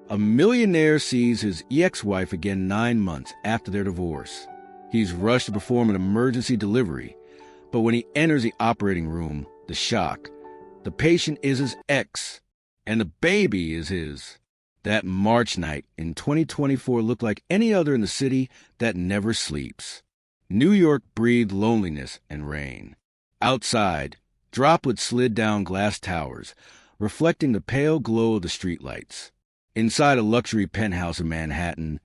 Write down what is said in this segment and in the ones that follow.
A millionaire sees his ex-wife again 9 months after their divorce. He's rushed to perform an emergency delivery, but when he enters the operating room, the shock. The patient is his ex, and the baby is his. That March night in 2024 looked like any other in the city that never sleeps. New York breathed loneliness and rain. Outside, droplets slid down glass towers, reflecting the pale glow of the streetlights. Inside a luxury penthouse in Manhattan,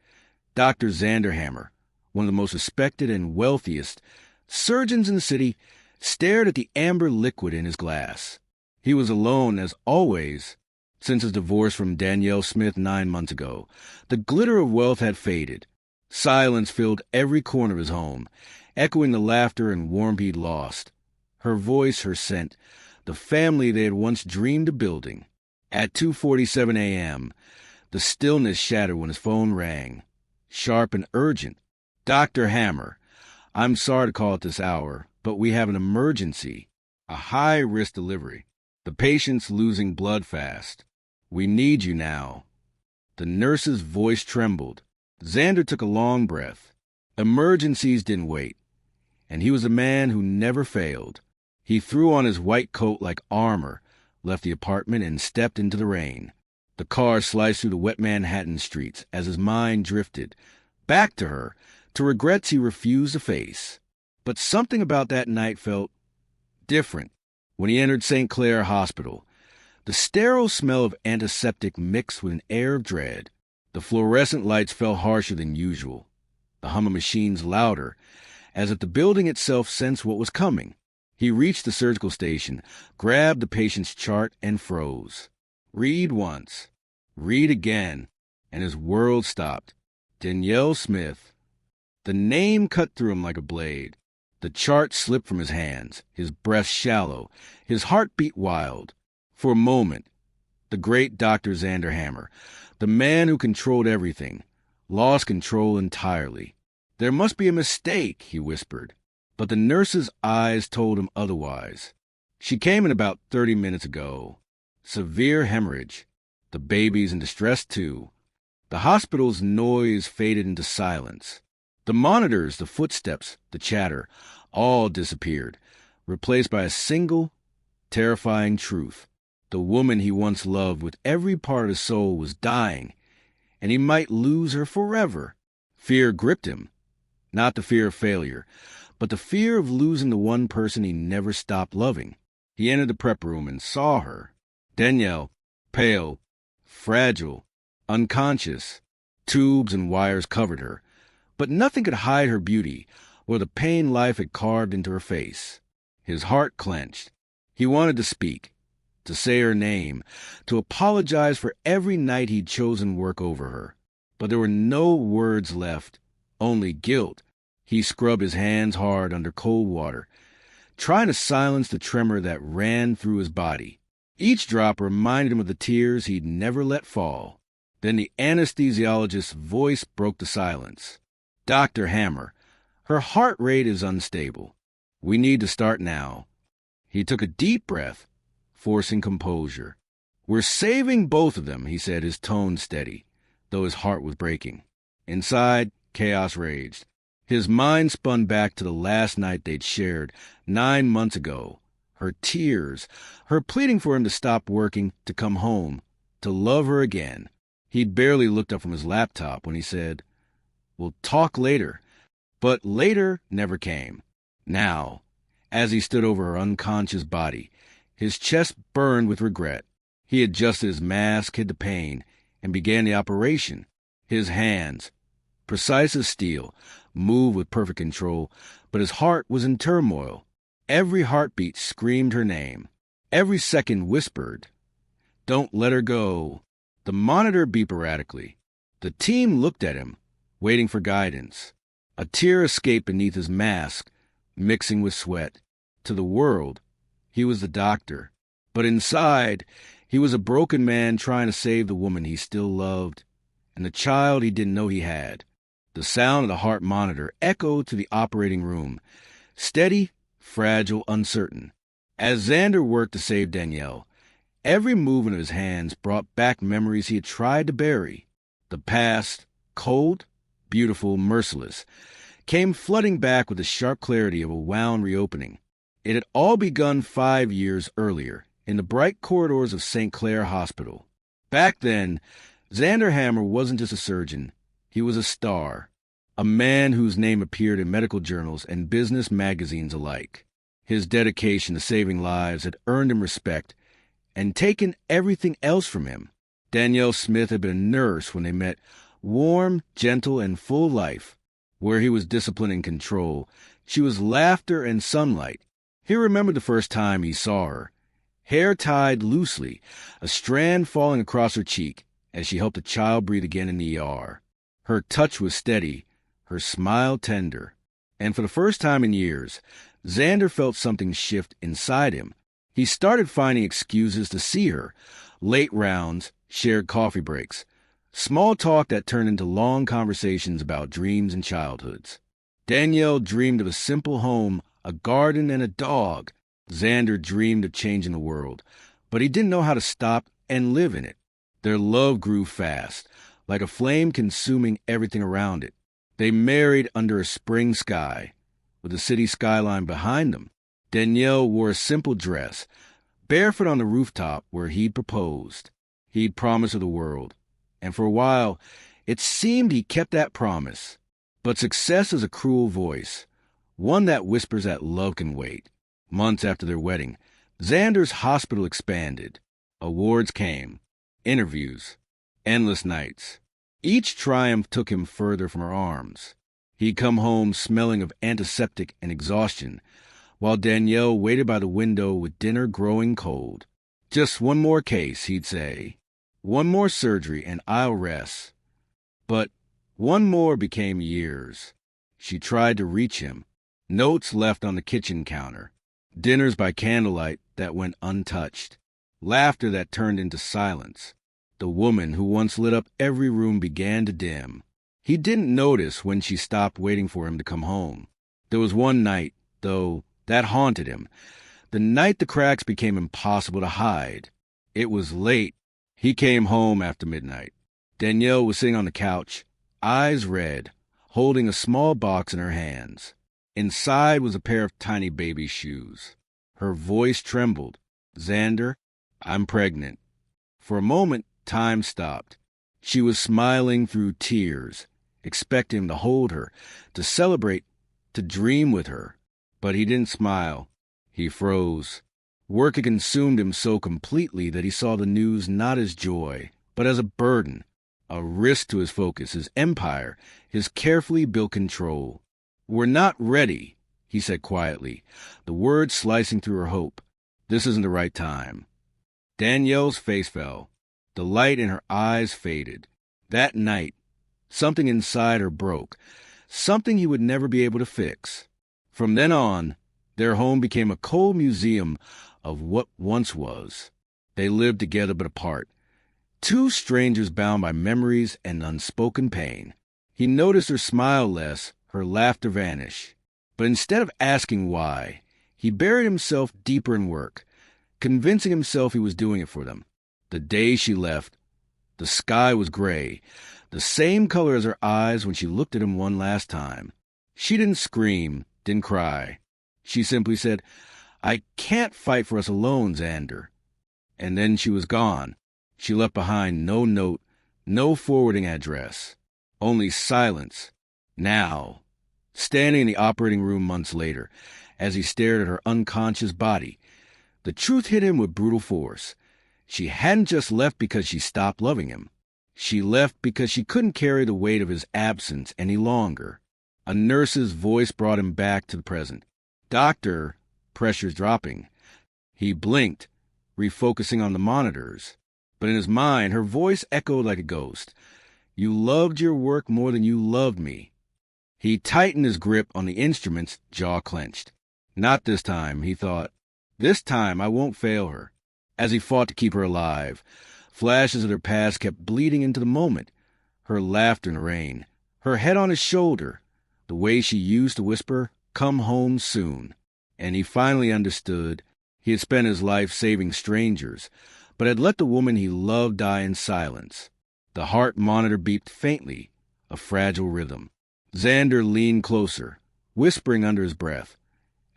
Dr. Zanderhammer, one of the most respected and wealthiest surgeons in the city, stared at the amber liquid in his glass. He was alone, as always, since his divorce from Danielle Smith 9 months ago. The glitter of wealth had faded. Silence filled every corner of his home, echoing the laughter and warmth he'd lost. Her voice, her scent, the family they had once dreamed of building. At 2:47 a.m., the stillness shattered when his phone rang. Sharp and urgent. "Dr. Hammer, I'm sorry to call at this hour, but we have an emergency. A high-risk delivery. The patient's losing blood fast. We need you now." The nurse's voice trembled. Xander took a long breath. Emergencies didn't wait, and he was a man who never failed. He threw on his white coat like armor, left the apartment, and stepped into the rain. The car sliced through the wet Manhattan streets as his mind drifted back to her, to regrets he refused to face. But something about that night felt different. When he entered St. Clair Hospital, the sterile smell of antiseptic mixed with an air of dread. The fluorescent lights fell harsher than usual, the hum of machines louder, as if the building itself sensed what was coming. He reached the surgical station, grabbed the patient's chart, and froze. Read once, read again, and his world stopped. Danielle Smith. The name cut through him like a blade. The chart slipped from his hands, his breath shallow, his heart beat wild. For a moment, the great Dr. Zanderhammer, the man who controlled everything, lost control entirely. "There must be a mistake," he whispered. But the nurse's eyes told him otherwise. "She came in about 30 minutes ago. Severe hemorrhage. The baby's in distress, too." The hospital's noise faded into silence. The monitors, the footsteps, the chatter, all disappeared, replaced by a single, terrifying truth. The woman he once loved with every part of his soul was dying, and he might lose her forever. Fear gripped him. Not the fear of failure, but the fear of losing the one person he never stopped loving. He entered the prep room and saw her. Danielle, pale, fragile, unconscious. Tubes and wires covered her, but nothing could hide her beauty or the pain life had carved into her face. His heart clenched. He wanted to speak, to say her name, to apologize for every night he'd chosen work over her. But there were no words left, only guilt. He scrubbed his hands hard under cold water, trying to silence the tremor that ran through his body. Each drop reminded him of the tears he'd never let fall. Then the anesthesiologist's voice broke the silence. "Dr. Hammer, her heart rate is unstable. We need to start now." He took a deep breath, forcing composure. "We're saving both of them," he said, his tone steady, though his heart was breaking. Inside, chaos raged. His mind spun back to the last night they'd shared 9 months ago. Her tears, her pleading for him to stop working, to come home, to love her again. He'd barely looked up from his laptop when he said, "We'll talk later." But later never came. Now, as he stood over her unconscious body, his chest burned with regret. He adjusted his mask, hid the pain, and began the operation. His hands, precise as steel, moved with perfect control, but his heart was in turmoil. Every heartbeat screamed her name. Every second whispered, "Don't let her go." The monitor beeped erratically. The team looked at him, waiting for guidance. A tear escaped beneath his mask, mixing with sweat. To the world, he was the doctor. But inside, he was a broken man trying to save the woman he still loved, and the child he didn't know he had. The sound of the heart monitor echoed to the operating room, steady, fragile, uncertain. As Xander worked to save Danielle, Every movement of his hands brought back memories he had tried to bury. The past, cold, beautiful, merciless, came flooding back with the sharp clarity of a wound reopening. It had all begun 5 years earlier, in the bright corridors of St. Clair Hospital. Back then, Xander Hammer wasn't just a surgeon. He was a star, a man whose name appeared in medical journals and business magazines alike. His dedication to saving lives had earned him respect and taken everything else from him. Danielle Smith had been a nurse when they met, warm, gentle, and full of life. Where he was discipline and control, she was laughter and sunlight. He remembered the first time he saw her. Hair tied loosely, a strand falling across her cheek as she helped a child breathe again in the ER. Her touch was steady, her smile tender. And for the first time in years, Xander felt something shift inside him. He started finding excuses to see her. Late rounds, shared coffee breaks, small talk that turned into long conversations about dreams and childhoods. Danielle dreamed of a simple home, a garden, and a dog. Xander dreamed of changing the world, but he didn't know how to stop and live in it. Their love grew fast, like a flame consuming everything around it. They married under a spring sky, with the city skyline behind them. Danielle wore a simple dress, barefoot on the rooftop where he'd proposed. He'd promised her the world, and for a while, it seemed he kept that promise. But success is a cruel voice, one that whispers that love can wait. Months after their wedding, Xander's hospital expanded. Awards came, interviews, endless nights. Each triumph took him further from her arms. He'd come home smelling of antiseptic and exhaustion, while Danielle waited by the window with dinner growing cold. Just one more case, he'd say. One more surgery and I'll rest. But one more became years. She tried to reach him. Notes left on the kitchen counter. Dinners by candlelight that went untouched. Laughter that turned into silence. The woman who once lit up every room began to dim. He didn't notice when she stopped waiting for him to come home. There was one night, though, that haunted him. The night the cracks became impossible to hide. It was late. He came home after midnight. Danielle was sitting on the couch, eyes red, holding a small box in her hands. Inside was a pair of tiny baby shoes. Her voice trembled. "Xander, I'm pregnant." For a moment, time stopped. She was smiling through tears, expecting him to hold her, to celebrate, to dream with her. But he didn't smile. He froze. Work had consumed him so completely that he saw the news not as joy, but as a burden, a risk to his focus, his empire, his carefully built control. "We're not ready," he said quietly, the words slicing through her hope. "This isn't the right time." Danielle's face fell. The light in her eyes faded. That night, something inside her broke, something he would never be able to fix. From then on, their home became a cold museum of what once was. They lived together but apart. Two strangers bound by memories and unspoken pain. He noticed her smile less, her laughter vanish. But instead of asking why, he buried himself deeper in work, convincing himself he was doing it for them. The day she left, the sky was gray, the same color as her eyes when she looked at him one last time. She didn't scream, didn't cry. She simply said, "I can't fight for us alone, Xander." And then she was gone. She left behind no note, no forwarding address, only silence. Now, standing in the operating room months later, as he stared at her unconscious body, the truth hit him with brutal force. She hadn't just left because she stopped loving him. She left because she couldn't carry the weight of his absence any longer. A nurse's voice brought him back to the present. "Doctor," pressure's dropping. He blinked, refocusing on the monitors. But in his mind, her voice echoed like a ghost. "You loved your work more than you loved me." He tightened his grip on the instruments, jaw clenched. Not this time, he thought. This time I won't fail her. As he fought to keep her alive, flashes of her past kept bleeding into the moment. Her laughter in the rain, her head on his shoulder, the way she used to whisper, "Come home soon." And he finally understood. He had spent his life saving strangers, but had let the woman he loved die in silence. The heart monitor beeped faintly, a fragile rhythm. Xander leaned closer, whispering under his breath,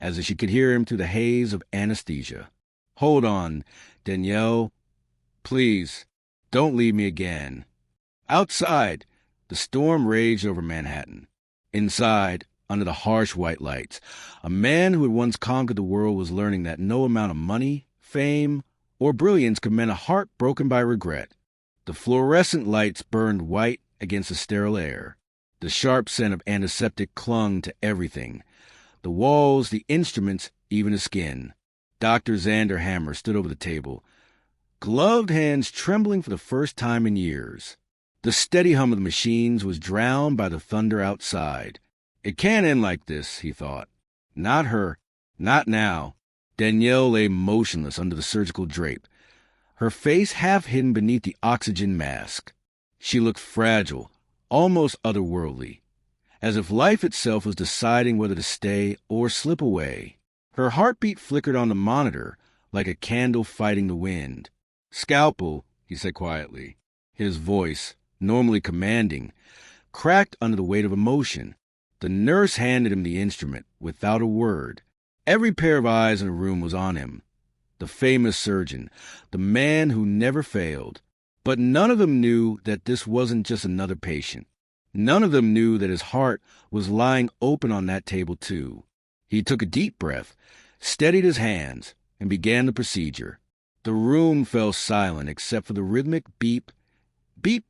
as if she could hear him through the haze of anesthesia. "Hold on, Danielle. Please, don't leave me again." Outside, the storm raged over Manhattan. Inside, under the harsh white lights, a man who had once conquered the world was learning that no amount of money, fame, or brilliance could mend a heart broken by regret. The fluorescent lights burned white against the sterile air. The sharp scent of antiseptic clung to everything. The walls, the instruments, even the skin. Dr. Xander Hammer stood over the table, gloved hands trembling for the first time in years. The steady hum of the machines was drowned by the thunder outside. It can't end like this, he thought. Not her. Not now. Danielle lay motionless under the surgical drape, her face half hidden beneath the oxygen mask. She looked fragile, almost otherworldly, as if life itself was deciding whether to stay or slip away. Her heartbeat flickered on the monitor like a candle fighting the wind. "Scalpel," he said quietly. His voice, normally commanding, cracked under the weight of emotion. The nurse handed him the instrument without a word. Every pair of eyes in the room was on him. The famous surgeon, the man who never failed. But none of them knew that this wasn't just another patient. None of them knew that his heart was lying open on that table too. He took a deep breath, steadied his hands, and began the procedure. The room fell silent except for the rhythmic beep, beep,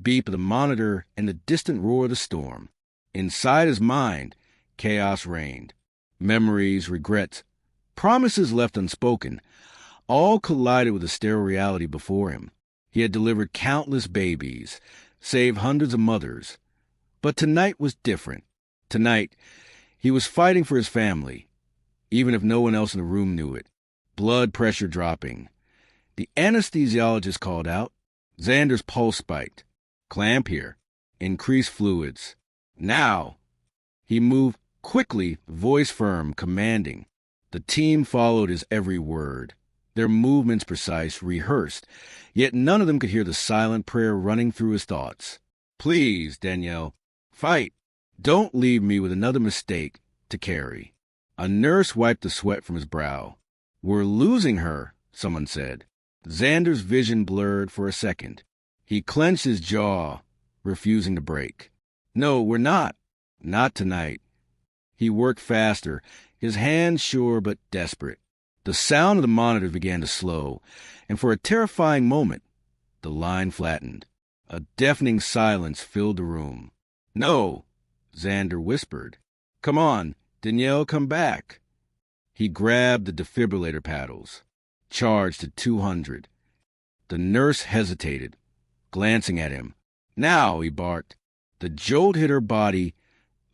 beep of the monitor and the distant roar of the storm. Inside his mind, chaos reigned. Memories, regrets, promises left unspoken, all collided with the sterile reality before him. He had delivered countless babies, saved hundreds of mothers. But tonight was different. Tonight, he was fighting for his family, even if no one else in the room knew it. Blood pressure dropping. The anesthesiologist called out. Xander's pulse spiked. "Clamp here. Increase fluids. Now!" He moved quickly, voice firm, commanding. The team followed his every word, their movements precise, rehearsed, yet none of them could hear the silent prayer running through his thoughts. "Please, Danielle, fight. Don't leave me with another mistake to carry." A nurse wiped the sweat from his brow. "We're losing her," someone said. Xander's vision blurred for a second. He clenched his jaw, refusing to break. "No, we're not. Not tonight." He worked faster, his hands sure but desperate. The sound of the monitors began to slow, and for a terrifying moment, the line flattened. A deafening silence filled the room. "No," Xander whispered. "Come on, Danielle, come back." He grabbed the defibrillator paddles, charged to 200. The nurse hesitated, glancing at him. "Now," he barked. The jolt hit her body,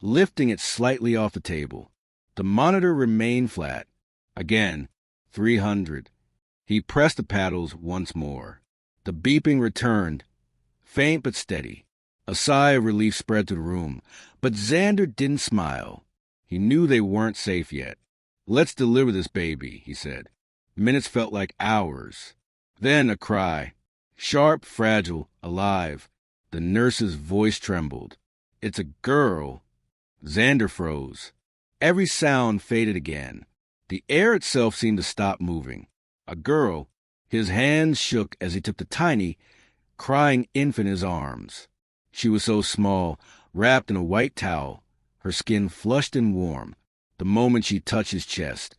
lifting it slightly off the table. The monitor remained flat. Again, 300. He pressed the paddles once more. The beeping returned, faint but steady. A sigh of relief spread through the room, but Xander didn't smile. He knew they weren't safe yet. "Let's deliver this baby," he said. Minutes felt like hours. Then a cry. Sharp, fragile, alive. The nurse's voice trembled. "It's a girl." Xander froze. Every sound faded again. The air itself seemed to stop moving. A girl. His hands shook as he took the tiny, crying infant in his arms. She was so small, wrapped in a white towel, her skin flushed and warm. The moment she touched his chest,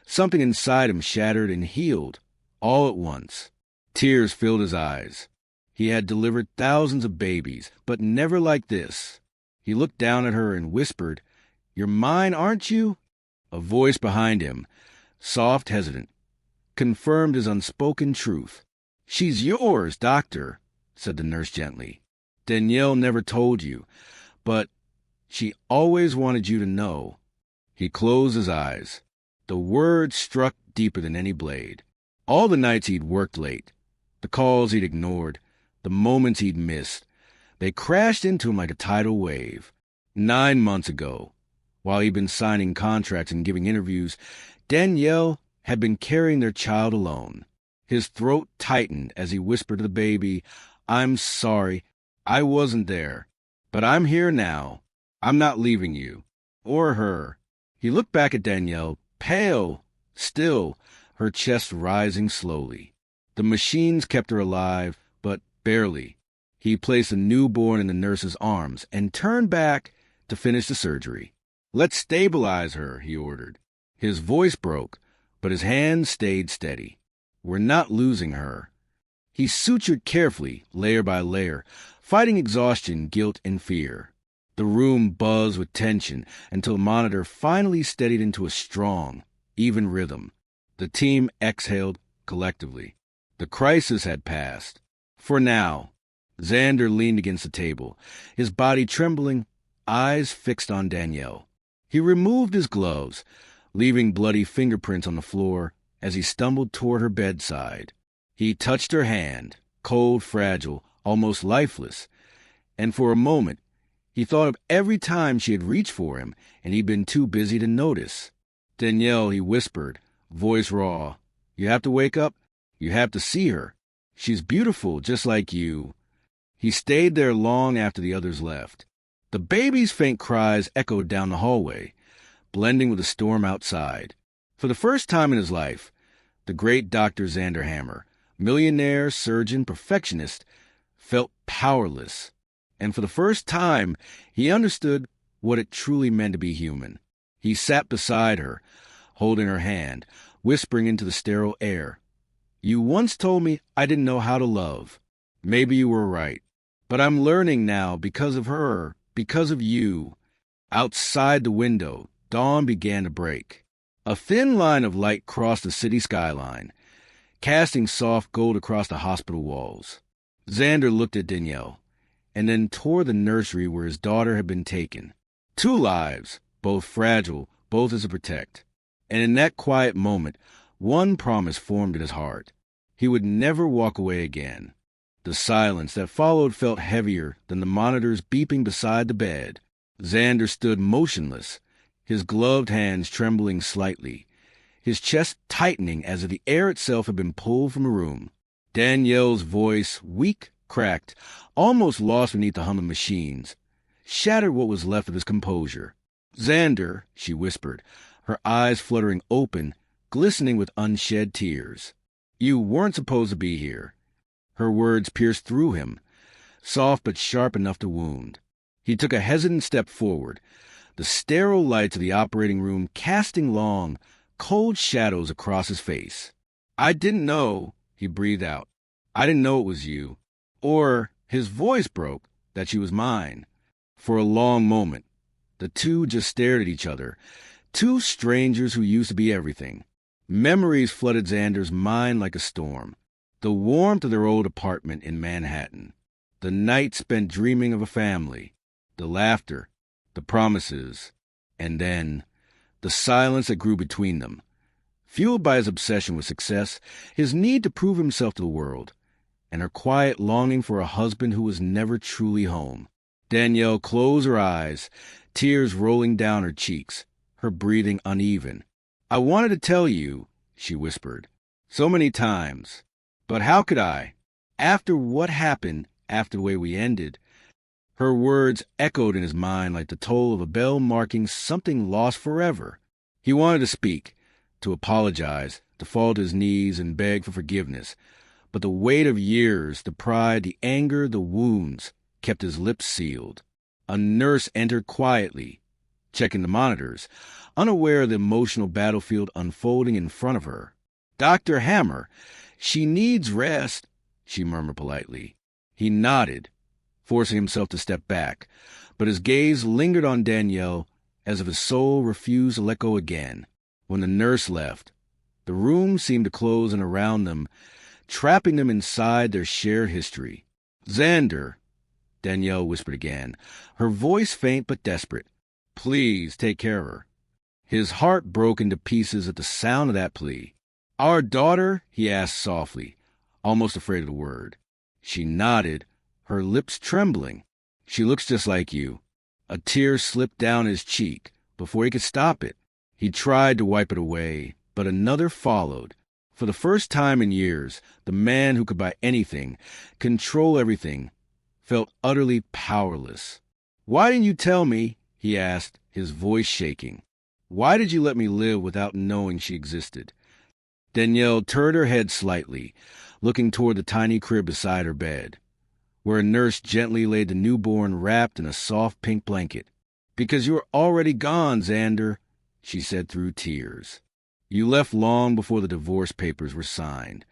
something inside him shattered and healed, all at once. Tears filled his eyes. He had delivered thousands of babies, but never like this. He looked down at her and whispered, "You're mine, aren't you?" A voice behind him, soft, hesitant, confirmed his unspoken truth. "She's yours, doctor," said the nurse gently. "Danielle never told you, but she always wanted you to know." He closed his eyes. The words struck deeper than any blade. All the nights he'd worked late, the calls he'd ignored, the moments he'd missed, they crashed into him like a tidal wave. 9 months ago, while he'd been signing contracts and giving interviews, Danielle had been carrying their child alone. His throat tightened as he whispered to the baby, "I'm sorry. I wasn't there. But I'm here now. I'm not leaving you. Or her." He looked back at Danielle, pale, still, her chest rising slowly. The machines kept her alive, but barely. He placed the newborn in the nurse's arms and turned back to finish the surgery. "Let's stabilize her," he ordered. His voice broke, but his hands stayed steady. "We're not losing her." He sutured carefully, layer by layer, fighting exhaustion, guilt, and fear. The room buzzed with tension until the monitor finally steadied into a strong, even rhythm. The team exhaled collectively. The crisis had passed. For now. Xander leaned against the table, his body trembling, eyes fixed on Danielle. He removed his gloves, leaving bloody fingerprints on the floor as he stumbled toward her bedside. He touched her hand, cold, fragile, almost lifeless, and for a moment he thought of every time she had reached for him and he'd been too busy to notice. "Danielle," he whispered, voice raw, "you have to wake up. You have to see her. She's beautiful, just like you." He stayed there long after the others left. The baby's faint cries echoed down the hallway, blending with the storm outside. For the first time in his life, the great Dr. Xander Hammer, millionaire, surgeon, perfectionist, felt powerless. And for the first time, he understood what it truly meant to be human. He sat beside her, holding her hand, whispering into the sterile air, "You once told me I didn't know how to love. Maybe you were right. But I'm learning now because of her, because of you." Outside the window, dawn began to break. A thin line of light crossed the city skyline, casting soft gold across the hospital walls. Xander looked at Danielle, and then toward the nursery where his daughter had been taken. 2 lives, both fragile, both as to protect. And in that quiet moment, one promise formed in his heart. He would never walk away again. The silence that followed felt heavier than the monitors beeping beside the bed. Xander stood motionless, his gloved hands trembling slightly, his chest tightening as if the air itself had been pulled from the room. Danielle's voice, weak, cracked, almost lost beneath the hum of machines, shattered what was left of his composure. "Xander," she whispered, her eyes fluttering open, glistening with unshed tears. "You weren't supposed to be here." Her words pierced through him, soft but sharp enough to wound. He took a hesitant step forward, the sterile lights of the operating room casting long, cold shadows across his face. "I didn't know," he breathed out. "I didn't know it was you." Or, his voice broke, that she was mine. For a long moment, the two just stared at each other, two strangers who used to be everything. Memories flooded Xander's mind like a storm. The warmth of their old apartment in Manhattan, the night spent dreaming of a family, the laughter, the promises, and then the silence that grew between them. Fueled by his obsession with success, his need to prove himself to the world, and her quiet longing for a husband who was never truly home. Danielle closed her eyes, tears rolling down her cheeks, her breathing uneven. "I wanted to tell you," she whispered, "so many times. But how could I? After what happened, after the way we ended." Her words echoed in his mind like the toll of a bell marking something lost forever. He wanted to speak, to apologize, to fall to his knees and beg for forgiveness. But the weight of years, the pride, the anger, the wounds, kept his lips sealed. A nurse entered quietly, checking the monitors, unaware of the emotional battlefield unfolding in front of her. "Dr. Hammer, she needs rest," she murmured politely. He nodded, forcing himself to step back, but his gaze lingered on Danielle as if his soul refused to let go again. When the nurse left, the room seemed to close in around them, trapping them inside their shared history. "Xander," Danielle whispered again, her voice faint but desperate, "please take care of her." His heart broke into pieces at the sound of that plea. "Our daughter?" he asked softly, almost afraid of the word. She nodded, her lips trembling. "She looks just like you." A tear slipped down his cheek before he could stop it. He tried to wipe it away, but another followed, For the first time in years, the man who could buy anything, control everything, felt utterly powerless. "Why didn't you tell me?" he asked, his voice shaking. "Why did you let me live without knowing she existed?" Danielle turned her head slightly, looking toward the tiny crib beside her bed, where a nurse gently laid the newborn wrapped in a soft pink blanket. "Because you were already gone, Xander," she said through tears. "You left long before the divorce papers were signed."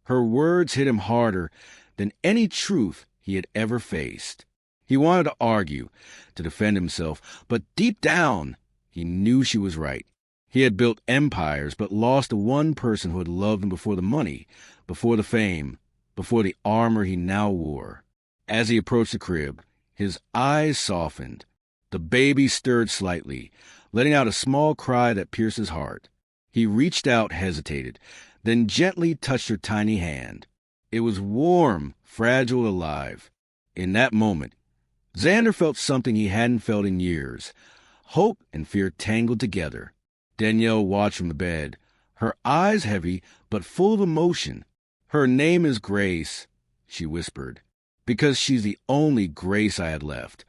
Her words hit him harder than any truth he had ever faced. He wanted to argue, to defend himself, but deep down, he knew she was right. He had built empires, but lost the one person who had loved him before the money, before the fame, before the armor he now wore. As he approached the crib, his eyes softened. The baby stirred slightly, letting out a small cry that pierced his heart. He reached out, hesitated, then gently touched her tiny hand. It was warm, fragile, alive. In that moment, Xander felt something he hadn't felt in years. Hope and fear tangled together. Danielle watched from the bed, her eyes heavy but full of emotion. "Her name is Grace," she whispered, "because she's the only Grace I had left."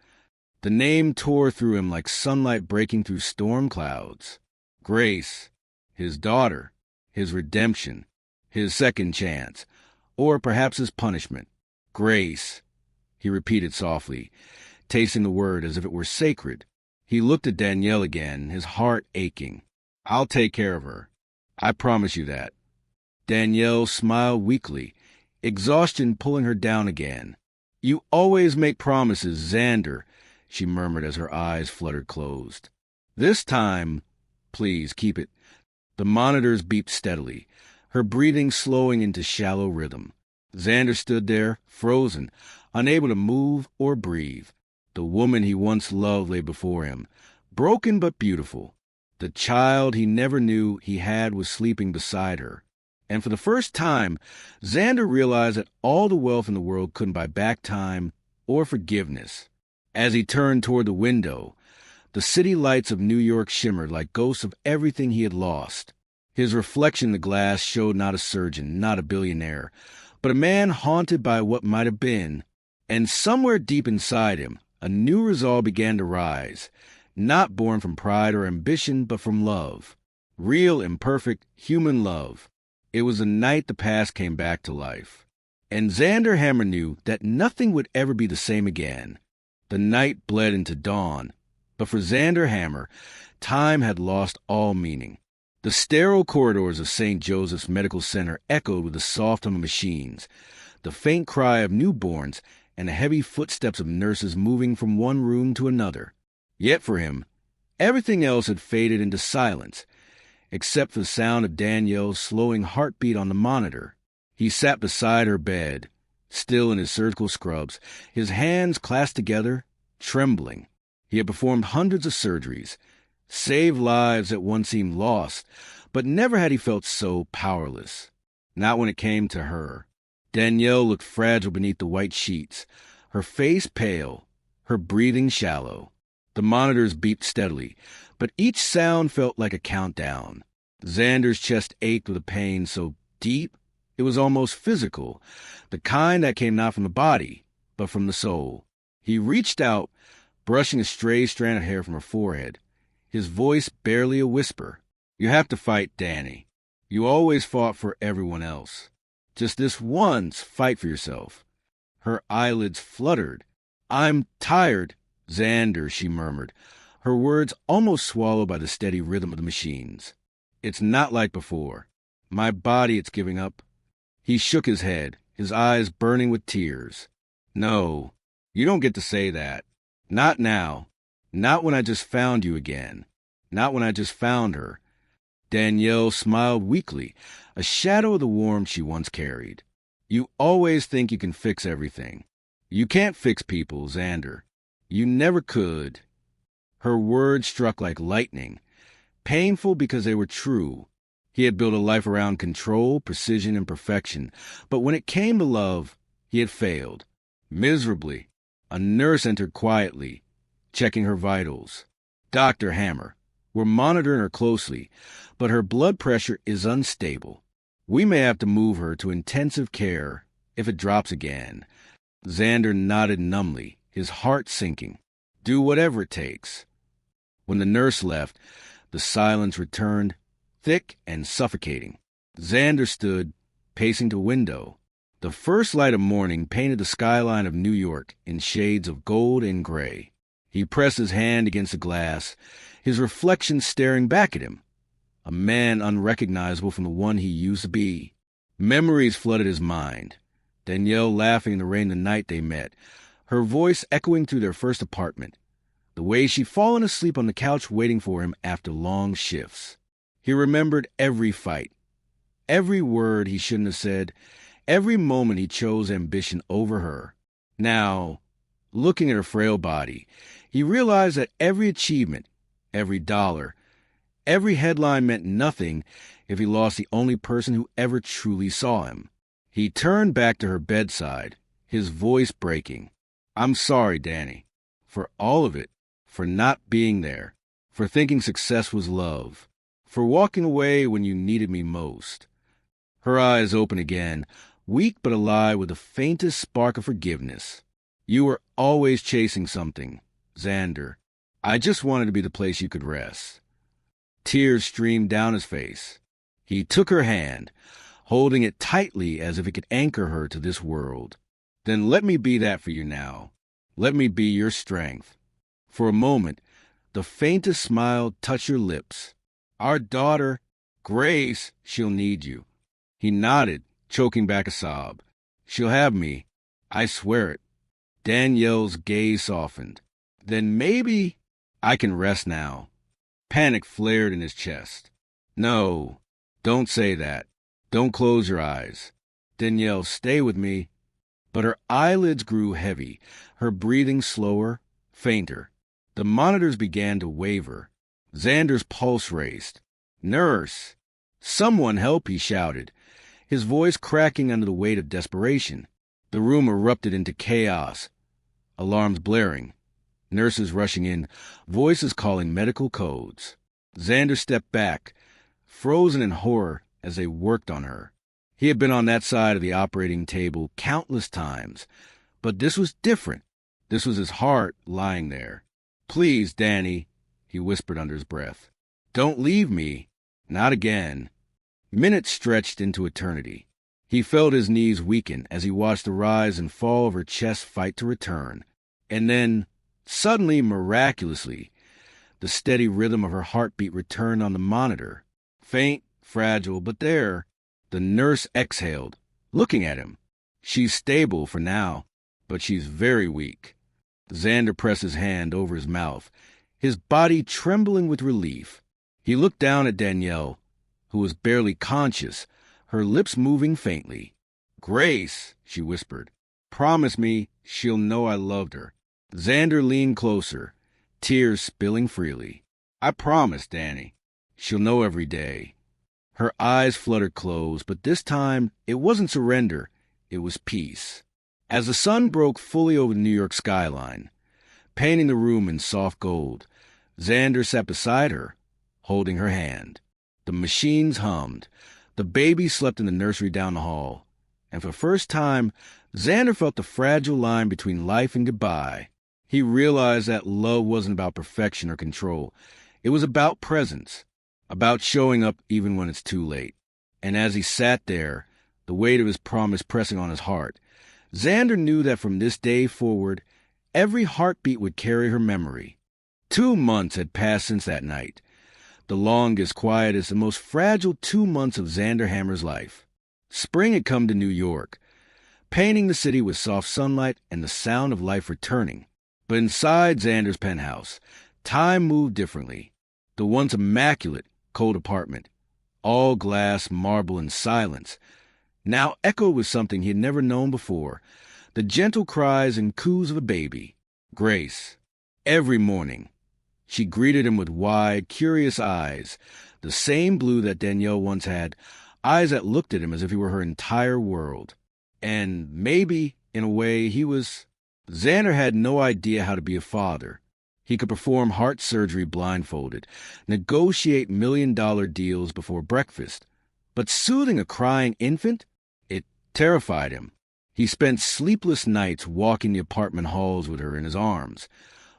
The name tore through him like sunlight breaking through storm clouds. Grace, his daughter, his redemption, his second chance, or perhaps his punishment. Grace, he repeated softly, tasting the word as if it were sacred. He looked at Danielle again, his heart aching. "I'll take care of her. I promise you that." Danielle smiled weakly, exhaustion pulling her down again. "You always make promises, Xander," she murmured as her eyes fluttered closed. "This time, please keep it." The monitors beeped steadily, her breathing slowing into shallow rhythm. Xander stood there, frozen, unable to move or breathe. The woman he once loved lay before him, broken but beautiful. The child he never knew he had was sleeping beside her. And for the first time, Xander realized that all the wealth in the world couldn't buy back time or forgiveness. As he turned toward the window, the city lights of New York shimmered like ghosts of everything he had lost. His reflection in the glass showed not a surgeon, not a billionaire, but a man haunted by what might have been. And somewhere deep inside him, a new resolve began to rise, not born from pride or ambition, but from love. Real, imperfect, human love. It was the night the past came back to life. And Xander Hammer knew that nothing would ever be the same again. The night bled into dawn, but for Xander Hammer, time had lost all meaning. The sterile corridors of St. Joseph's Medical Center echoed with the soft hum of machines, the faint cry of newborns, and the heavy footsteps of nurses moving from one room to another. Yet for him, everything else had faded into silence, except for the sound of Danielle's slowing heartbeat on the monitor. He sat beside her bed, still in his surgical scrubs, his hands clasped together, trembling. He had performed hundreds of surgeries, saved lives that once seemed lost, but never had he felt so powerless. Not when it came to her. Danielle looked fragile beneath the white sheets, her face pale, her breathing shallow. The monitors beeped steadily, but each sound felt like a countdown. Xander's chest ached with a pain so deep it was almost physical, the kind that came not from the body, but from the soul. He reached out, brushing a stray strand of hair from her forehead, his voice barely a whisper. "You have to fight, Danny. You always fought for everyone else. Just this once, fight for yourself." Her eyelids fluttered. "I'm tired, Xander," she murmured, her words almost swallowed by the steady rhythm of the machines. "It's not like before. My body, it's giving up." He shook his head, his eyes burning with tears. "No, you don't get to say that. Not now. Not when I just found you again. Not when I just found her." Danielle smiled weakly, a shadow of the warmth she once carried. "You always think you can fix everything. You can't fix people, Xander. You never could." Her words struck like lightning, painful because they were true. He had built a life around control, precision, and perfection, but when it came to love, he had failed. Miserably. A nurse entered quietly, checking her vitals. "Dr. Hammer, we're monitoring her closely, but her blood pressure is unstable." We may have to move her to intensive care if it drops again. Xander nodded numbly, his heart sinking. Do whatever it takes. When the nurse left, the silence returned, thick and suffocating. Xander stood, pacing to window. The first light of morning painted the skyline of New York in shades of gold and gray. He pressed his hand against the glass, his reflection staring back at him. A man unrecognizable from the one he used to be. Memories flooded his mind. Danielle laughing in the rain the night they met, her voice echoing through their first apartment. The way she'd fallen asleep on the couch waiting for him after long shifts. He remembered every fight, every word he shouldn't have said, every moment he chose ambition over her. Now, looking at her frail body, he realized that every achievement, every dollar, every headline meant nothing if he lost the only person who ever truly saw him. He turned back to her bedside, his voice breaking. I'm sorry, Danny, for all of it, for not being there, for thinking success was love, for walking away when you needed me most. Her eyes open again, weak but alive with the faintest spark of forgiveness. You were always chasing something, Xander. I just wanted to be the place you could rest. Tears streamed down his face. He took her hand, holding it tightly as if it could anchor her to this world. Then let me be that for you now. Let me be your strength. For a moment, the faintest smile touched her lips. Our daughter, Grace, she'll need you. He nodded, choking back a sob. She'll have me. I swear it. Danielle's gaze softened. Then maybe I can rest now. Panic flared in his chest. No, don't say that. Don't close your eyes. Danielle, stay with me. But her eyelids grew heavy, her breathing slower, fainter. The monitors began to waver. Xander's pulse raced. Nurse! Someone help, he shouted, his voice cracking under the weight of desperation. The room erupted into chaos. Alarms blaring. Nurses rushing in, voices calling medical codes. Xander stepped back, frozen in horror as they worked on her. He had been on that side of the operating table countless times, but this was different. This was his heart lying there. Please, Danny, he whispered under his breath. Don't leave me. Not again. Minutes stretched into eternity. He felt his knees weaken as he watched the rise and fall of her chest fight to return. And then, suddenly, miraculously, the steady rhythm of her heartbeat returned on the monitor. Faint, fragile, but there. The nurse exhaled, looking at him. She's stable for now, but she's very weak. Xander pressed his hand over his mouth, his body trembling with relief. He looked down at Danielle, who was barely conscious, her lips moving faintly. Grace, she whispered. Promise me she'll know I loved her. Xander leaned closer, tears spilling freely. I promise, Danny. She'll know every day. Her eyes fluttered closed, but this time it wasn't surrender, it was peace. As the sun broke fully over the New York skyline, painting the room in soft gold, Xander sat beside her, holding her hand. The machines hummed. The baby slept in the nursery down the hall. And for the first time, Xander felt the fragile line between life and goodbye. He realized that love wasn't about perfection or control. It was about presence, about showing up even when it's too late. And as he sat there, the weight of his promise pressing on his heart, Xander knew that from this day forward, every heartbeat would carry her memory. 2 months had passed since that night, the longest, quietest, and most fragile 2 months of Xander Hammer's life. Spring had come to New York, painting the city with soft sunlight and the sound of life returning. But inside Xander's penthouse, time moved differently. The once immaculate, cold apartment, all glass, marble, and silence, now echoed with something he had never known before, the gentle cries and coos of a baby. Grace. Every morning, she greeted him with wide, curious eyes, the same blue that Danielle once had, eyes that looked at him as if he were her entire world. And maybe, in a way, he was... Xander had no idea how to be a father. He could perform heart surgery blindfolded, negotiate $1 million deals before breakfast, But soothing a crying infant? It terrified him. He spent sleepless nights walking the apartment halls with her in his arms,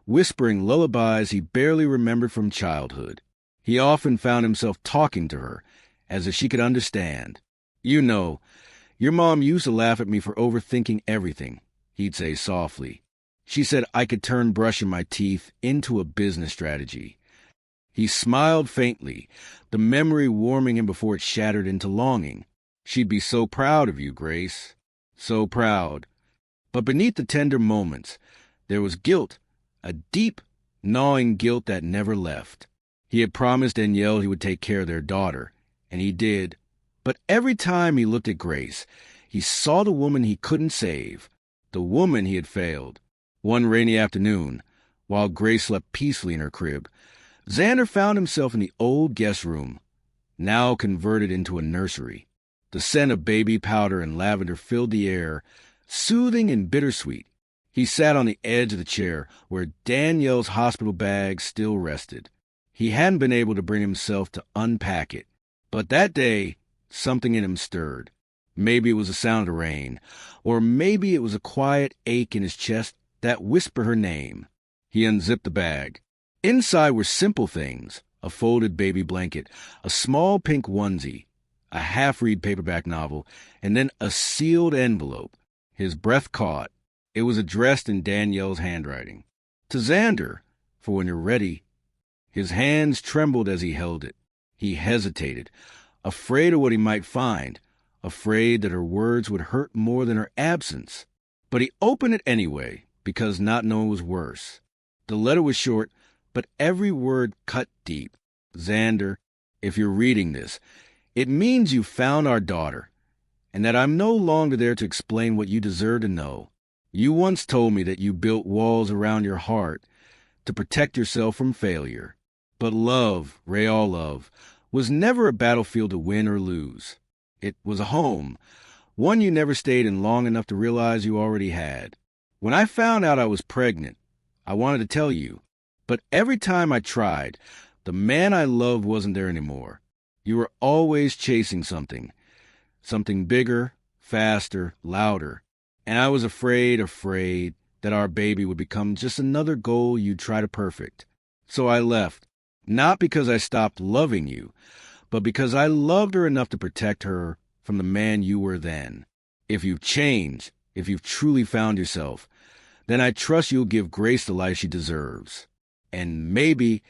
whispering lullabies he barely remembered from childhood. He often found himself talking to her, as if she could understand. "You know, your mom used to laugh at me for overthinking everything," he'd say softly. "She said I could turn brushing my teeth into a business strategy." He smiled faintly, the memory warming him before it shattered into longing. "She'd be so proud of you, Grace. So proud." But beneath the tender moments, there was guilt, a deep, gnawing guilt that never left. He had promised Danielle he would take care of their daughter, and he did. But every time he looked at Grace, he saw the woman he couldn't save, the woman he had failed. One rainy afternoon, while Grace slept peacefully in her crib, Xander found himself in the old guest room, now converted into a nursery. The scent of baby powder and lavender filled the air, soothing and bittersweet. He sat on the edge of the chair where Danielle's hospital bag still rested. He hadn't been able to bring himself to unpack it. But that day, something in him stirred. Maybe it was the sound of rain, or maybe it was a quiet ache in his chest that whispered her name. He unzipped the bag. Inside were simple things: a folded baby blanket, a small pink onesie, a half-read paperback novel, and then a sealed envelope. His breath caught. It was addressed in Danielle's handwriting. "To Xander, for when you're ready." His hands trembled as he held it. He hesitated, afraid of what he might find, afraid that her words would hurt more than her absence. But he opened it anyway, because not knowing was worse. The letter was short, but every word cut deep. "Xander, if you're reading this, it means you found our daughter, and that I'm no longer there to explain what you deserve to know. You once told me that you built walls around your heart to protect yourself from failure. But love, real love, was never a battlefield to win or lose. It was a home, one you never stayed in long enough to realize you already had. When I found out I was pregnant, I wanted to tell you, but every time I tried, the man I loved wasn't there anymore. You were always chasing something bigger, faster, louder, and I was afraid that our baby would become just another goal you'd try to perfect. So I left, not because I stopped loving you, but because I loved her enough to protect her from the man you were then. If you've changed, if you've truly found yourself, then I trust you'll give Grace the life she deserves. And maybe,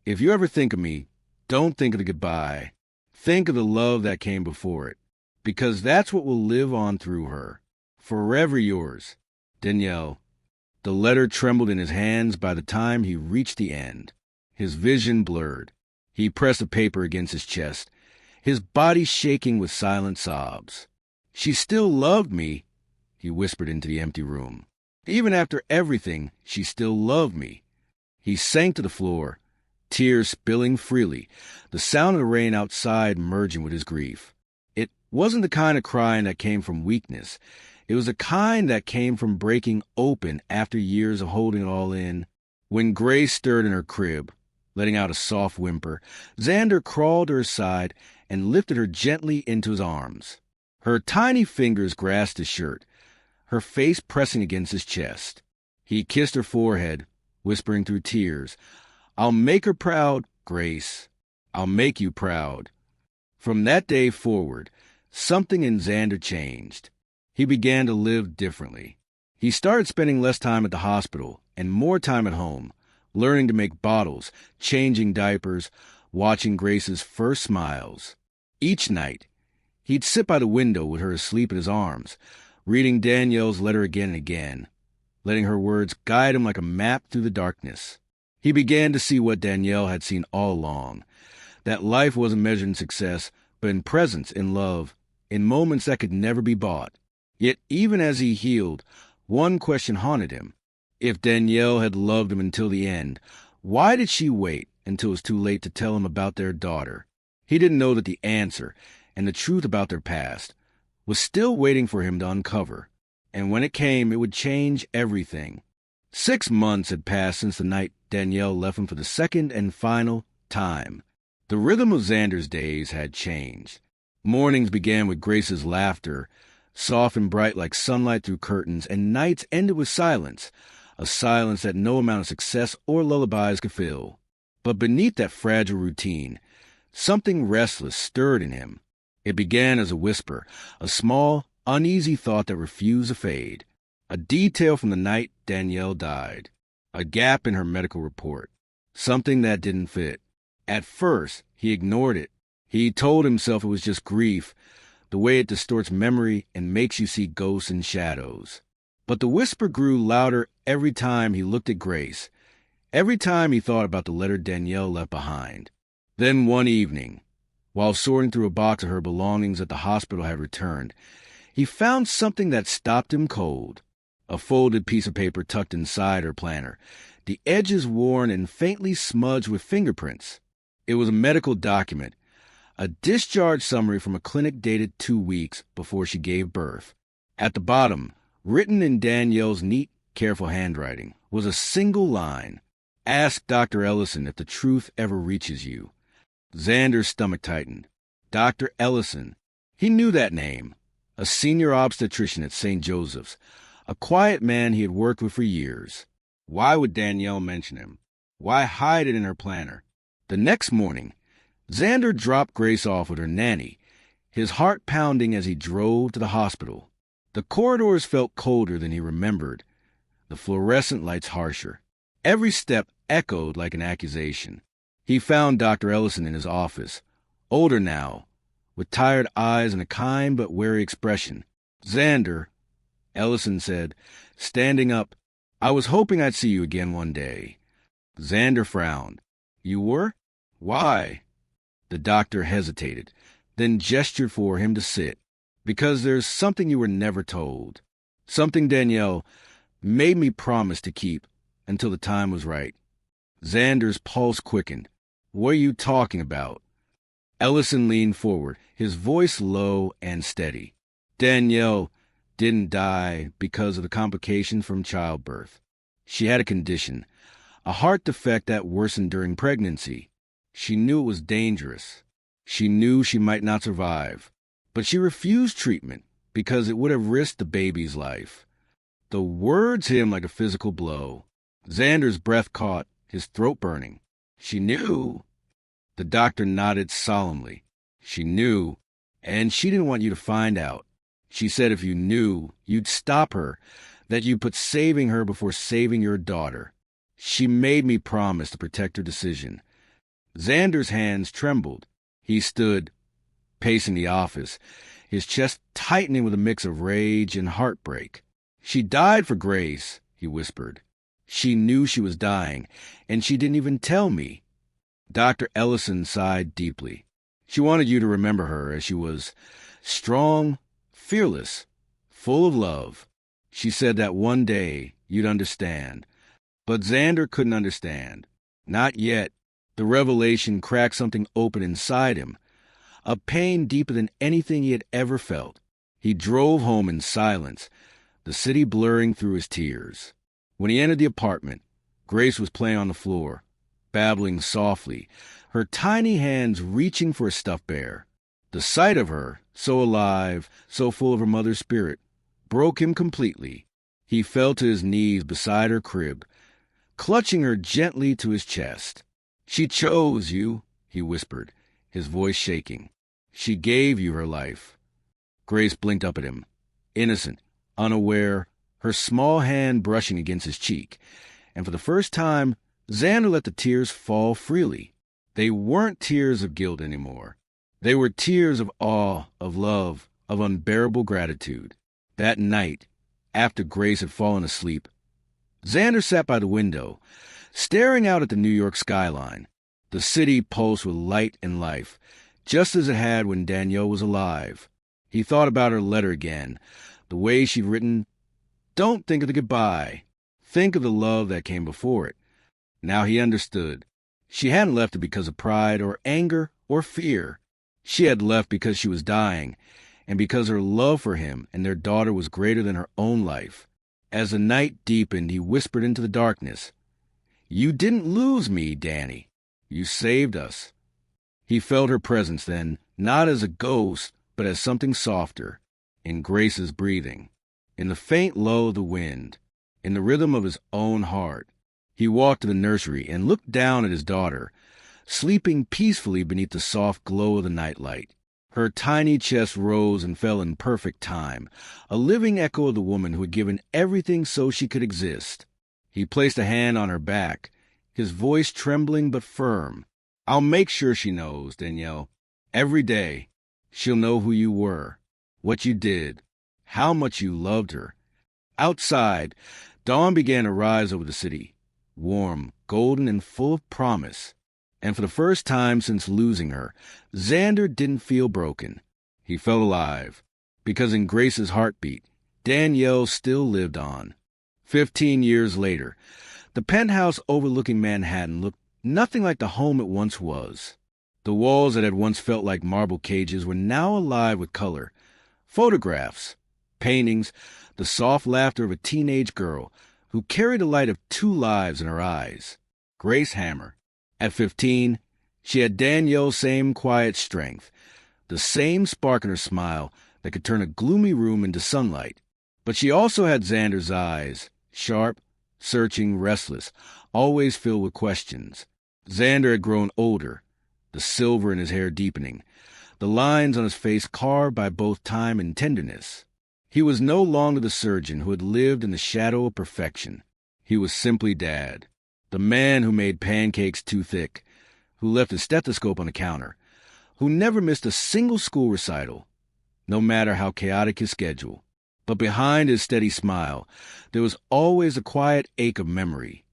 if you ever think of me, don't think of the goodbye. Think of the love that came before it, because that's what will live on through her. Forever yours, Danielle." The letter trembled in his hands by the time he reached the end. His vision blurred. He pressed the paper against his chest, his body shaking with silent sobs. "She still loved me," he whispered into the empty room. "Even after everything, she still loved me." He sank to the floor, tears spilling freely, the sound of the rain outside merging with his grief. It wasn't the kind of crying that came from weakness. It was the kind that came from breaking open after years of holding it all in. When Grace stirred in her crib, letting out a soft whimper, Xander crawled to her side and lifted her gently into his arms. Her tiny fingers grasped his shirt, her face pressing against his chest. He kissed her forehead, whispering through tears, "I'll make her proud, Grace. I'll make you proud." From that day forward, something in Xander changed. He began to live differently. He started spending less time at the hospital and more time at home, learning to make bottles, changing diapers, watching Grace's first smiles. Each night, he'd sit by the window with her asleep in his arms, reading Danielle's letter again and again, letting her words guide him like a map through the darkness. He began to see what Danielle had seen all along, that life wasn't measured in success, but in presence, in love, in moments that could never be bought. Yet even as he healed, one question haunted him. If Danielle had loved him until the end, why did she wait until it was too late to tell him about their daughter? He didn't know that the answer, and the truth about their past, was still waiting for him to uncover. And when it came, it would change everything. 6 months had passed since the night Danielle left him for the second and final time. The rhythm of Xander's days had changed. Mornings began with Grace's laughter, soft and bright like sunlight through curtains, and nights ended with silence, a silence that no amount of success or lullabies could fill. But beneath that fragile routine, something restless stirred in him. It began as a whisper, a small, uneasy thought that refused to fade. A detail from the night Danielle died. A gap in her medical report. Something that didn't fit. At first, he ignored it. He told himself it was just grief, the way it distorts memory and makes you see ghosts and shadows. But the whisper grew louder every time he looked at Grace, every time he thought about the letter Danielle left behind. Then one evening, while sorting through a box of her belongings that the hospital had returned, he found something that stopped him cold. A folded piece of paper tucked inside her planner, the edges worn and faintly smudged with fingerprints. It was a medical document, a discharge summary from a clinic dated 2 weeks before she gave birth. At the bottom, written in Danielle's neat, careful handwriting, was a single line. Ask Dr. Ellison if the truth ever reaches you. Xander's stomach tightened. Dr. Ellison. He knew that name. A senior obstetrician at St. Joseph's. A quiet man he had worked with for years. Why would Danielle mention him? Why hide it in her planner? The next morning, Xander dropped Grace off with her nanny, his heart pounding as he drove to the hospital. The corridors felt colder than he remembered, the fluorescent lights harsher. Every step echoed like an accusation. He found Dr. Ellison in his office, older now, with tired eyes and a kind but wary expression. "Xander," Ellison said, standing up, "I was hoping I'd see you again one day." Xander frowned. "You were? Why?" The doctor hesitated, then gestured for him to sit. "Because there's something you were never told. Something Danielle made me promise to keep until the time was right." Xander's pulse quickened. "What are you talking about?" Ellison leaned forward, his voice low and steady. "Danielle didn't die because of the complications from childbirth. She had a condition, a heart defect that worsened during pregnancy. She knew it was dangerous. She knew she might not survive. But she refused treatment because it would have risked the baby's life." The words hit him like a physical blow. Xander's breath caught, his throat burning. "She knew?" The doctor nodded solemnly. "She knew, and she didn't want you to find out. She said if you knew, you'd stop her, that you'd put saving her before saving your daughter. She made me promise to protect her decision." Xander's hands trembled. He stood, pacing the office, his chest tightening with a mix of rage and heartbreak. "She died for Grace," he whispered. "She knew she was dying, and she didn't even tell me." Dr. Ellison sighed deeply. "She wanted you to remember her as she was, strong, fearless, full of love. She said that one day you'd understand." But Xander couldn't understand. Not yet. The revelation cracked something open inside him, a pain deeper than anything he had ever felt. He drove home in silence, the city blurring through his tears. When he entered the apartment, Grace was playing on the floor, babbling softly, her tiny hands reaching for a stuffed bear. The sight of her, so alive, so full of her mother's spirit, broke him completely. He fell to his knees beside her crib, clutching her gently to his chest. "She chose you," he whispered, his voice shaking. "She gave you her life." Grace blinked up at him, innocent, unaware, her small hand brushing against his cheek, and for the first time, Xander let the tears fall freely. They weren't tears of guilt anymore. They were tears of awe, of love, of unbearable gratitude. That night, after Grace had fallen asleep, Xander sat by the window, staring out at the New York skyline. The city pulsed with light and life, just as it had when Danielle was alive. He thought about her letter again, the way she'd written, "Don't think of the goodbye. Think of the love that came before it." Now he understood. She hadn't left it because of pride or anger or fear. She had left because she was dying, and because her love for him and their daughter was greater than her own life. As the night deepened, he whispered into the darkness, "You didn't lose me, Danny. You saved us." He felt her presence then, not as a ghost, but as something softer, in Grace's breathing, in the faint lull of the wind, in the rhythm of his own heart. He walked to the nursery and looked down at his daughter, sleeping peacefully beneath the soft glow of the nightlight. Her tiny chest rose and fell in perfect time, a living echo of the woman who had given everything so she could exist. He placed a hand on her back, his voice trembling but firm. "I'll make sure she knows, Danielle. Every day, she'll know who you were, what you did, how much you loved her." Outside, dawn began to rise over the city, warm, golden, and full of promise. And for the first time since losing her, Xander didn't feel broken. He felt alive, because in Grace's heartbeat, Danielle still lived on. 15 years later, the penthouse overlooking Manhattan looked nothing like the home it once was. The walls that had once felt like marble cages were now alive with color. Photographs, paintings, the soft laughter of a teenage girl who carried the light of 2 lives in her eyes. Grace Hammer. At 15, she had Danielle's same quiet strength, the same spark in her smile that could turn a gloomy room into sunlight. But she also had Xander's eyes, sharp, searching, restless, always filled with questions. Xander had grown older, the silver in his hair deepening, the lines on his face carved by both time and tenderness. He was no longer the surgeon who had lived in the shadow of perfection. He was simply Dad, the man who made pancakes too thick, who left his stethoscope on the counter, who never missed a single school recital, no matter how chaotic his schedule. But behind his steady smile, there was always a quiet ache of memory,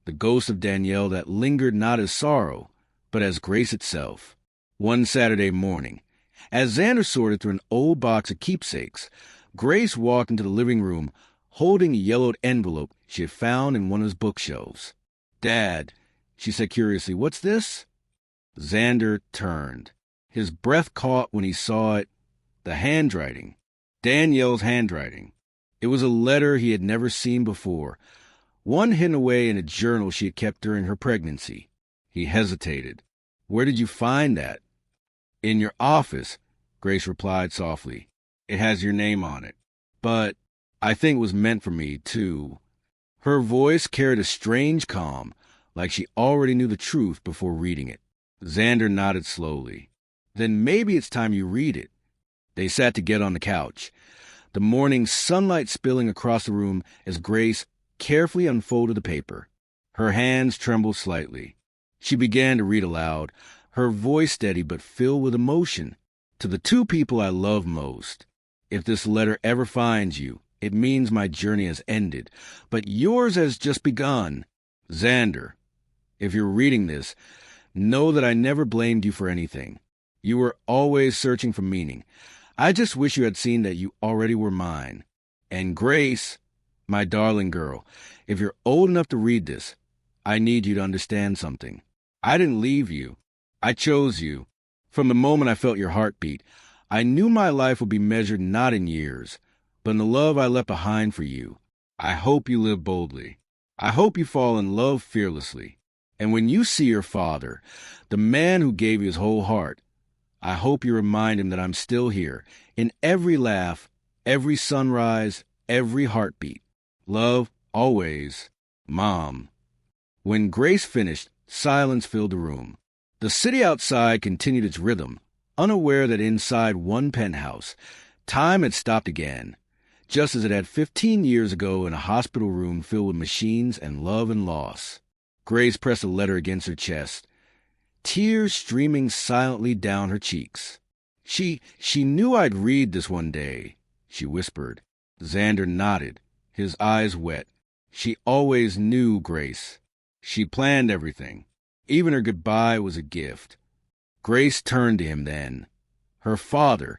the ghost of Danielle that lingered not as sorrow, but as grace itself. One Saturday morning, as Xander sorted through an old box of keepsakes, Grace walked into the living room holding a yellowed envelope she had found in one of his bookshelves. "Dad," she said curiously, "what's this?" Xander turned. His breath caught when he saw it. The handwriting. Danielle's handwriting. It was a letter he had never seen before, one hidden away in a journal she had kept during her pregnancy. He hesitated. "Where did you find that?" "In your office," Grace replied softly. "It has your name on it. But I think it was meant for me, too." Her voice carried a strange calm, like she already knew the truth before reading it. Xander nodded slowly. "Then maybe it's time you read it." They sat together on the couch, the morning sunlight spilling across the room as Grace carefully unfolded the paper. Her hands trembled slightly. She began to read aloud, her voice steady but filled with emotion. "To the 2 people I love most. If this letter ever finds you, it means my journey has ended, but yours has just begun. Xander, if you're reading this, know that I never blamed you for anything. You were always searching for meaning. I just wish you had seen that you already were mine. And Grace, my darling girl, if you're old enough to read this, I need you to understand something. I didn't leave you. I chose you. From the moment I felt your heartbeat, I knew my life would be measured not in years, but in the love I left behind for you. I hope you live boldly. I hope you fall in love fearlessly. And when you see your father, the man who gave you his whole heart, I hope you remind him that I'm still here, in every laugh, every sunrise, every heartbeat. Love, always, Mom." When Grace finished, silence filled the room. The city outside continued its rhythm, unaware that inside one penthouse, time had stopped again, just as it had 15 years ago in a hospital room filled with machines and love and loss. Grace pressed a letter against her chest, tears streaming silently down her cheeks. She knew I'd read this one day," she whispered. Xander nodded, his eyes wet. She always knew, Grace. She planned everything. Even her goodbye was a gift. Grace turned to him then. Her father,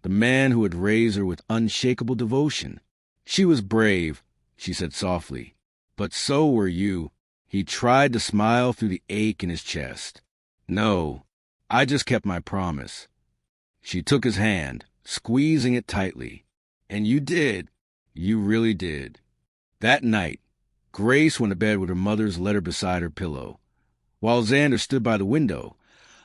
the man who had raised her with unshakable devotion. "She was brave," she said softly. "But so were you." He tried to smile through the ache in his chest. "No, I just kept my promise." She took his hand, squeezing it tightly. "And you did. You really did." That night, Grace went to bed with her mother's letter beside her pillow, while Xander stood by the window,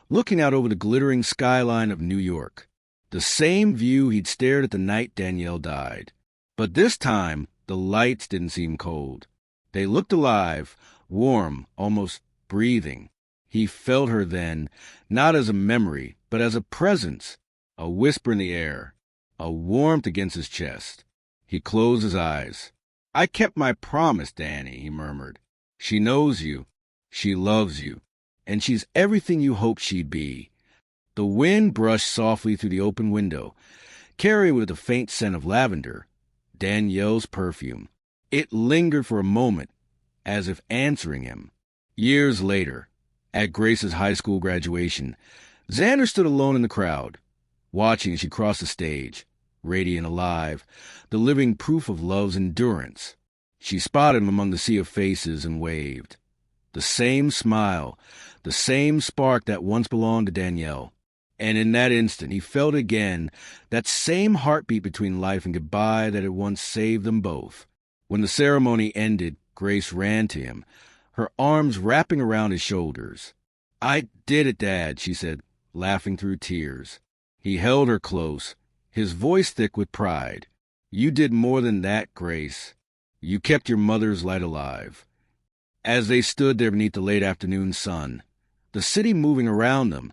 looking out over the glittering skyline of New York. The same view he'd stared at the night Danielle died. But this time, the lights didn't seem cold. They looked alive, warm, almost breathing. He felt her then, not as a memory, but as a presence, a whisper in the air, a warmth against his chest. He closed his eyes. "I kept my promise, Danny," he murmured. "She knows you. She loves you. And she's everything you hoped she'd be." The wind brushed softly through the open window, carrying with it a faint scent of lavender, Danielle's perfume. It lingered for a moment, as if answering him. Years later, at Grace's high school graduation, Xander stood alone in the crowd, watching as she crossed the stage, radiant alive, the living proof of love's endurance. She spotted him among the sea of faces and waved. The same smile, the same spark that once belonged to Danielle. And in that instant, he felt again that same heartbeat between life and goodbye that had once saved them both. When the ceremony ended, Grace ran to him, her arms wrapping around his shoulders. "I did it, Dad," she said, laughing through tears. He held her close, his voice thick with pride. "You did more than that, Grace. You kept your mother's light alive." As they stood there beneath the late afternoon sun, the city moving around them,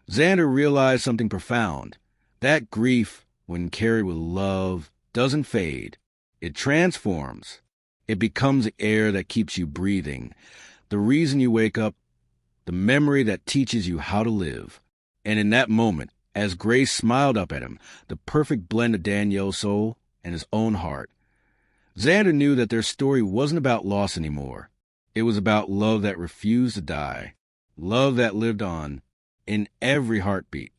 Xander realized something profound. That grief, when carried with love, doesn't fade. It transforms. It becomes the air that keeps you breathing, the reason you wake up, the memory that teaches you how to live. And in that moment, as Grace smiled up at him, the perfect blend of Danielle's soul and his own heart, Xander knew that their story wasn't about loss anymore. It was about love that refused to die, love that lived on in every heartbeat.